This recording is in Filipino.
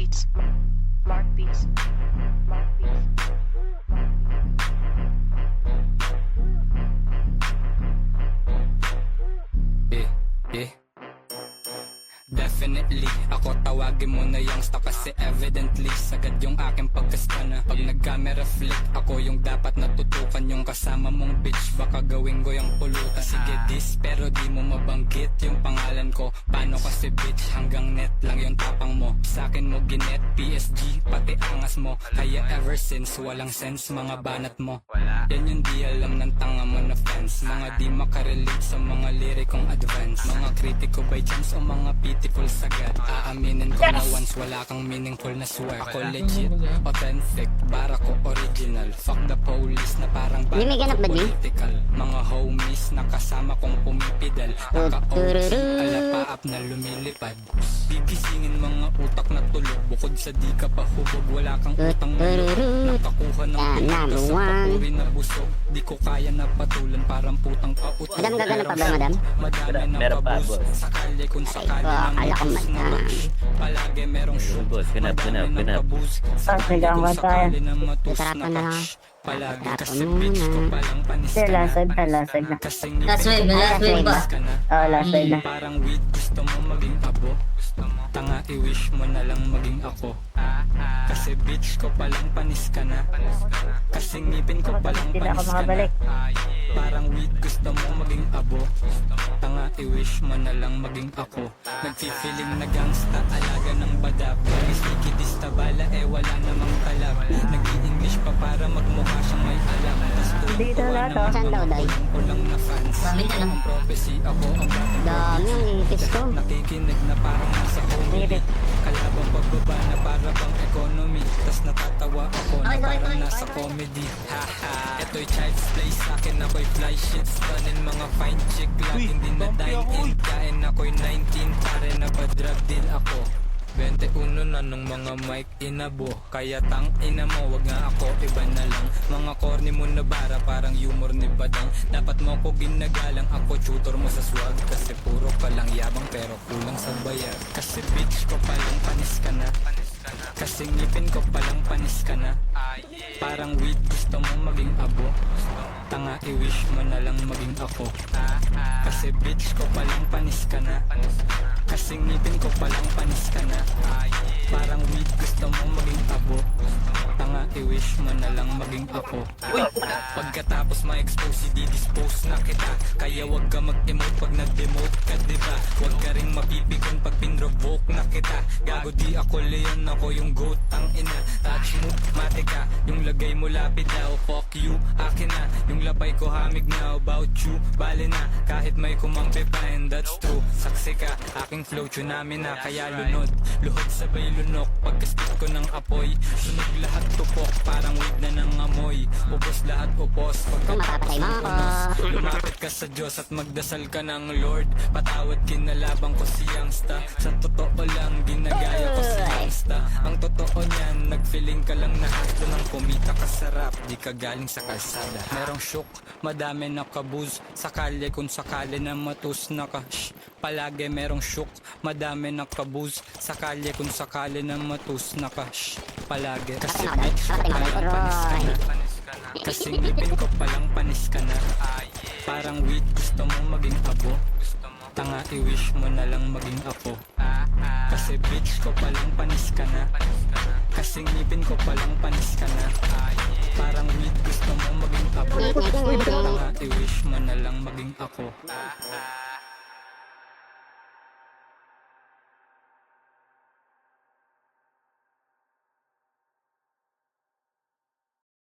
Beats. Mark Beats. Mark Beats. Yeah. Definitely, ako tawagin mo na youngsta kasi evidently sagad yung aking pagkastana. Pag nag-camera flick, ako yung dapat natutukan. Yung kasama mong bitch, baka gawin ko yung pulutan. Sige dis, pero di mo mabanggit yung pangalan ko. Paano kasi bitch, hanggang net lang yung tapang mo. Sa'kin mo ginet, PSG, pati angas mo. Kaya ever since, walang sense mga banat mo. Yan yung di alam ng tanga mo na fans. Mga di makarelate sa mga lirikong advance. Mga kritiko by chance o mga pitiful sagad. Aaminin ko na once wala kang meaningful na swear. Ako legit, authentic, bara ko original. Fuck the police na parang Hindi may ganap ba, G? political. Mga homies na kasama kong pumipidal. Naka-OG, alapaap na lumilipad. Gigisingin mga utak na tulog. Bukod sa di ka pa hubog, wala kang utang na loob. Nakakuha ng puto sa papuri na busog. Di ko kaya na patulan, parang putang pautang. Madam, gagana pa ba, madam? Madami na Meron pa, pabus. boss. Sakali kung sakali Ay, ng akala ko bus na man. matus. Palagi merong shoot. boss, ganap, Madami ng ganap. pabus. Sakali Sigang kung ba tayo? sakali ng matus Itarapan na na lang. cash. Palagi Itarapan kasi muna. bitch ko palang panis Sir, ka na. last wave na, last wave na. Kasing Last wave, last wave ba? ka na. Oo, last wave na. Parang weed, gusto mo maging abo. Tanga, i-wish mo na lang maging ako. Kasi bitch ko palang panis ka na. Kasi ngipin ko palang Hindi na ako panis ka na. makabalik. Parang weed, gusto mo maging abo. Tanga, i-wish mo na lang maging ako. Nagfi-feeling na gangsta, alaga ng badab. Sneaky distabala, wala namang talab. Nag-i-English pa para magmukha siyang may alam. Tas Dito na to. Saan daw, Day? Kulang na fans. Mami na lang. Ang prophecy, ako ang Dami ang ipis ko. nakikinig na parang nasa homily. Nipis. Kalabang pagbaba na para bang economy. Tas natatawa ako na Okay, okay, parang okay, nasa okay. comedy. Haha, eto'y child's play sa'kin. Ako'y fly shit, stunning mga fine chick. Laging din na dine in. Kain ako'y 19, pare na pa drug deal ako. 21 na nung mga mic inabo. Kaya tang ina mo, wag nga ako, iba na lang. Mga corny mo na bara, parang humor ni Badang. Dapat mo ko ginagalang, ako tutor mo sa swag. Kasi puro ka lang yabang pero kulang sa bayar. Kasi bitch ko palang panis ka na. Kasi ngipin ko palang panis ka na. Parang weed, gusto mo maging abo. Tanga, i-wish mo na lang maging ako. Kasi bitch ko palang panis ka na. Kasi ngipin ko palang panis ka na. Parang weed, gusto mo maging abo. Tanga, i-wish mo na lang maging ako. Pagkatapos ma-expose, i-dispose na kita. Kaya wag ka mag-emote pag nag-demote ka, diba? Wag ka rin mapipikon pag pinrovoke na kita. Gago di ako leon, ako yung goat. Ang ina, touch mo, mate ka. Yung lagay mo lapid daw, fuck you, akin na. Yung labay ko hamig na about you. Bale na, kahit may kumampi pa, and that's true. Saksi ka, aking flow, tsunami na. Kaya lunod, luhod sabay lunok. Pagkastit ko ng apoy, sunog lahat tupok. Parang weed na ng amoy. Ubos lahat upos. Kung mapapatay mo ako. Lumapit ka sa Diyos at magdasal ka ng Lord. Patawad kinalabang ko si Youngsta. Sa totoo lang, ginagaya ko si Youngsta. Ang totoo niyan, nagfeeling ka lang na hustle ng kumita ka sa rap. Di ka galing sa kalsada. Merong shook, madami na kabuz. Sakali kung sakali na matus na ka. Shh. Palagi merong shook, madami na kabuz. Sakali kung sakali na matus na ka. Shh. Palagi kasi bitch ko palang panis ka na. Kasi ngipin ko palang panis ka na. Parang weed, gusto mo maging abo. Tanga, i-wish mo na lang maging ako. Kasi bitch ko palang panis ka na. Kasi ngipin ko palang panis ka na. Parang weed, gusto mo maging abo. Tanga, i-wish mo na lang maging ako.